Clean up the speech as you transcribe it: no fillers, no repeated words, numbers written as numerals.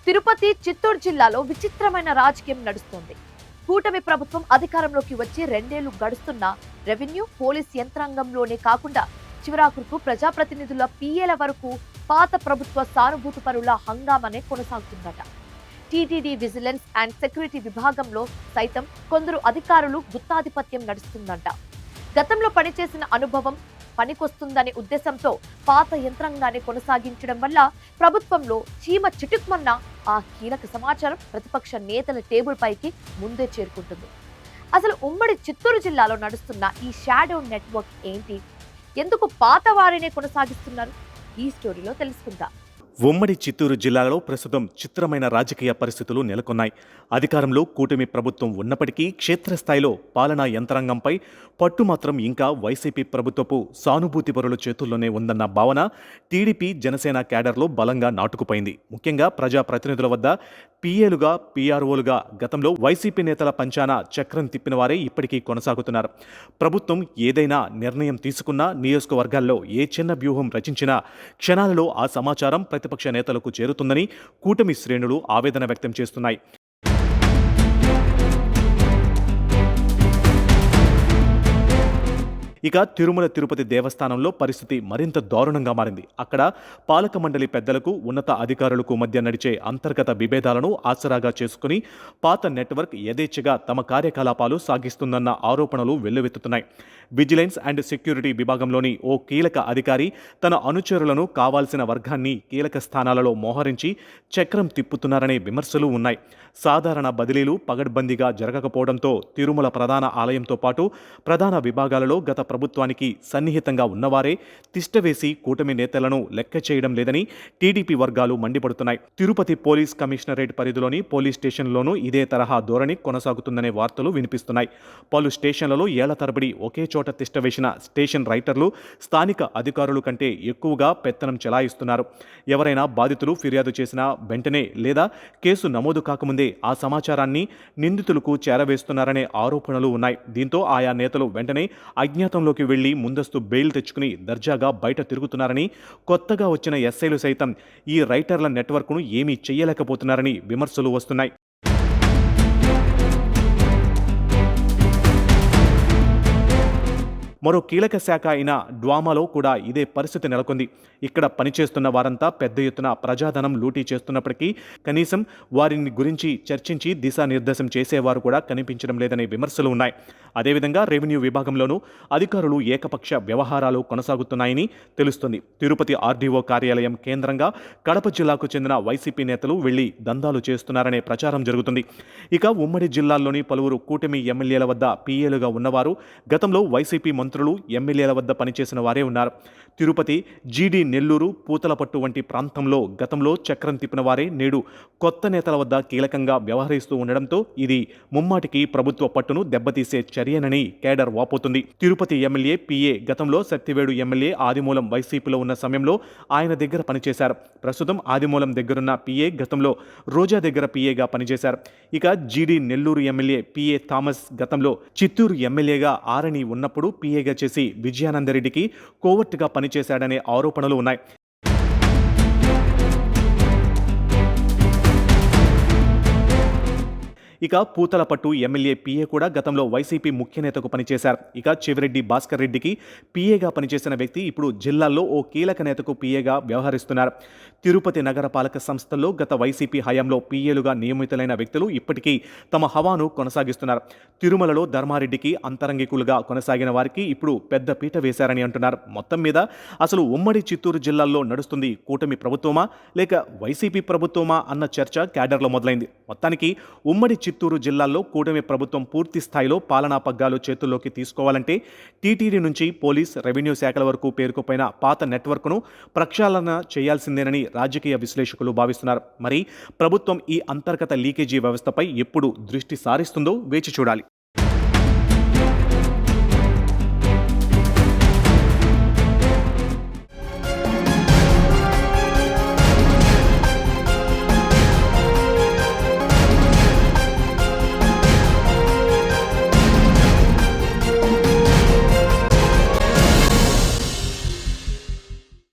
తిరుపతి, చిత్తూరు జిల్లాలో విచిత్రమైన రాజకీయం నడుస్తోంది. కూటమి ప్రభుత్వం అధికారంలోకి వచ్చి 2 ఏళ్లు గడుస్తున్నా రెవెన్యూ, పోలీస్ యంత్రాంగంలోనే కాకుండా చివరాఖరుకు ప్రజాప్రతినిధుల పిఏల వరకు పాత ప్రభుత్వ సానుభూతి పరుల హంగామానే కొనసాగుతుందట. టీటీడీ విజిలెన్స్ అండ్ సెక్యూరిటీ విభాగంలో సైతం కొందరు అధికారులు గుత్తాధిపత్యం నడుస్తుందంట. గతంలో పనిచేసిన అనుభవం పనికొస్తుందనే ఉద్దేశంతో పాత యంత్రాంగాన్ని కొనసాగించడం వల్ల ప్రభుత్వంలో చీమ చిటుక్మన్న ఆ కీలక సమాచారం ప్రతిపక్ష నేతల టేబుల్ పైకి ముందే చేరుకుంటుంది. అసలు ఉమ్మడి చిత్తూరు జిల్లాలో నడుస్తున్న ఈ షాడో నెట్వర్క్ ఏంటి? ఎందుకు పాత వారినే కొనసాగిస్తున్నారు? ఈ స్టోరీలో తెలుసుకుందాం. ఉమ్మడి చిత్తూరు జిల్లాలో ప్రస్తుతం చిత్రమైన రాజకీయ పరిస్థితులు నెలకొన్నాయి. అధికారంలో కూటమి ప్రభుత్వం ఉన్నప్పటికీ క్షేత్రస్థాయిలో పాలనా యంత్రాంగంపై పట్టు మాత్రం ఇంకా వైసీపీ ప్రభుత్వపు సానుభూతిపరుల చేతుల్లోనే ఉందన్న భావన టీడీపీ, జనసేన క్యాడర్లో బలంగా నాటుకుపోయింది. ముఖ్యంగా ప్రజాప్రతినిధుల వద్ద పీఏలుగా, పీఆర్ఓలుగా గతంలో వైసీపీ నేతల పంచాన చక్రం తిప్పిన వారే ఇప్పటికీ కొనసాగుతున్నారు. ప్రభుత్వం ఏదైనా నిర్ణయం తీసుకున్నా, నియోజకవర్గాల్లో ఏ చిన్న వ్యూహం రచించినా క్షణాలలో ఆ సమాచారం ప్రతిపక్ష నేతలకు చేరుతుందని కూటమి శ్రేణులు ఆవేదన వ్యక్తం చేస్తున్నాయి. ఇక తిరుమల తిరుపతి దేవస్థానంలో పరిస్థితి మరింత దారుణంగా మారింది. అక్కడ పాలక మండలి పెద్దలకు, ఉన్నత అధికారులకు మధ్య నడిచే అంతర్గత విభేదాలను ఆసరాగా చేసుకుని పాత నెట్వర్క్ యథేచ్ఛగా తమ కార్యకలాపాలు సాగిస్తుందన్న ఆరోపణలు వెల్లువెత్తుతున్నాయి. విజిలెన్స్ అండ్ సెక్యూరిటీ విభాగంలోని ఓ కీలక అధికారి తన అనుచరులను కావాల్సిన వర్గాన్ని కీలక స్థానాలలో మోహరించి చక్రం తిప్పుతున్నారనే విమర్శలు ఉన్నాయి. సాధారణ బదిలీలు పగడ్బందీగా జరగకపోవడంతో తిరుమల ప్రధాన ఆలయంతో పాటు ప్రధాన విభాగాలలో గత ప్రభుత్వానికి సన్నిహితంగా ఉన్నవారే తిష్టవేసి కూటమి నేతలను లెక్క చేయడం లేదని టీడీపీ వర్గాలు మండిపడుతున్నాయి. తిరుపతి పోలీస్ కమిషనరేట్ పరిధిలోని పోలీస్ స్టేషన్లోనూ ఇదే తరహా ధోరణి కొనసాగుతుందనే వార్తలు వినిపిస్తున్నాయి. పలు స్టేషన్లలో ఏళ్ల తరబడి ఒకే చోట తిష్టవేసిన స్టేషన్ రైటర్లు స్థానిక అధికారులు కంటే ఎక్కువగా పెత్తనం చెలాయిస్తున్నారు. ఎవరైనా బాధితులు ఫిర్యాదు చేసినా వెంటనే లేదా కేసు నమోదు కాకముందే ఆ సమాచారాన్ని నిందితులకు చేరవేస్తున్నారనే ఆరోపణలు ఉన్నాయి. దీంతో ఆయా నేతలు వెంటనే అజ్ఞాతంలోకి వెళ్లి ముందస్తు బెయిల్ తెచ్చుకుని దర్జాగా బయట తిరుగుతున్నారని, కొత్తగా వచ్చిన ఎస్ఐలు సైతం ఈ రైటర్ల నెట్వర్క్ను ఏమీ చేయలేకపోతున్నారని విమర్శలు వస్తున్నాయి. మరో కీలక శాఖ అయిన డ్వామాలో కూడా ఇదే పరిస్థితి నెలకొంది. ఇక్కడ పనిచేస్తున్న వారంతా పెద్ద ఎత్తున ప్రజాధనం లూటీ చేస్తున్నప్పటికీ కనీసం వారిని గురించి చర్చించి దిశానిర్దేశం చేసేవారు కూడా కనిపించడం లేదనే విమర్శలు ఉన్నాయి. అదేవిధంగా రెవెన్యూ విభాగంలోనూ అధికారులు ఏకపక్ష వ్యవహారాలు కొనసాగుతున్నాయని తెలుస్తుంది. తిరుపతి ఆర్డీఓ కార్యాలయం కేంద్రంగా కడప జిల్లాకు చెందిన వైసీపీ నేతలు వెళ్లి దందాలు చేస్తున్నారనే ప్రచారం జరుగుతుంది. ఇక ఉమ్మడి జిల్లాల్లోని పలువురు కూటమి ఎమ్మెల్యేల వద్ద పీఏలుగా ఉన్నవారు గతంలో వైసీపీ మంత్రులు, ఎమ్మెల్యేల వద్ద పనిచేసిన వారే ఉన్నారు. తిరుపతి, జీడీ నెల్లూరు, పూతలపట్టు వంటి ప్రాంతంలో గతంలో చక్రం తిప్పిన వారే నేడు కొత్త నేతల వద్ద కీలకంగా వ్యవహరిస్తూ ఉండడంతో ఇది ముమ్మాటికి ప్రభుత్వ పట్టును దెబ్బతీసే చర్యనని కేడర్ వాపోతుంది. తిరుపతి ఎమ్మెల్యే పీఏ గతంలో సత్యవేడు ఎమ్మెల్యే ఆదిమూలం వైసీపీలో ఉన్న సమయంలో ఆయన దగ్గర పనిచేశారు. ప్రస్తుతం ఆదిమూలం దగ్గరున్న పీఏ గతంలో రోజా దగ్గర పీఏగా పనిచేశారు. ఇక జీడీ నెల్లూరు ఎమ్మెల్యే పీఏ థామస్ గతంలో చిత్తూరు ఎమ్మెల్యేగా ఆరణి ఉన్నప్పుడు పీఏగా చేసి విజయానందరెడ్డికి కోవర్టుగా పనిచేశాడనే ఆరోపణలు ఉన్నాయి. ఇక పూతలపట్టు ఎమ్మెల్యే పీఏ కూడా గతంలో వైసీపీ ముఖ్య నేతకు పనిచేశారు. ఇక చెవిరెడ్డి భాస్కర్ రెడ్డికి పీఏగా పనిచేసిన వ్యక్తి ఇప్పుడు జిల్లాల్లో ఓ కీలక నేతకు పీఏగా వ్యవహరిస్తున్నారు. తిరుపతి నగరపాలక సంస్థల్లో గత వైసీపీ హయాంలో పీఏలుగా నియమితులైన వ్యక్తులు ఇప్పటికీ తమ హవాను కొనసాగిస్తున్నారు. తిరుమలలో ధర్మారెడ్డికి అంతరంగికులుగా కొనసాగిన వారికి ఇప్పుడు పెద్ద పీట వేశారని అంటున్నారు. మొత్తం మీద అసలు ఉమ్మడి చిత్తూరు జిల్లాల్లో నడుస్తుంది కూటమి ప్రభుత్వమా లేక వైసీపీ ప్రభుత్వమా అన్న చర్చ క్యాడర్లో మొదలైంది. మొత్తానికి ఉమ్మడి చిత్తూరు జిల్లాల్లో కూటమి ప్రభుత్వం పూర్తి స్థాయిలో పాలనా పగ్గాలు చేతుల్లోకి తీసుకోవాలంటే టీటీడీ నుంచి పోలీస్, రెవెన్యూ శాఖల వరకు పేరుకుపోయిన పాత నెట్వర్క్ను ప్రక్షాళన చేయాల్సిందేనని రాజకీయ విశ్లేషకులు భావిస్తున్నారు. మరి ప్రభుత్వం ఈ అంతర్గత లీకేజీ వ్యవస్థపై ఎప్పుడు దృష్టి సారిస్తుందో వేచి చూడాలి.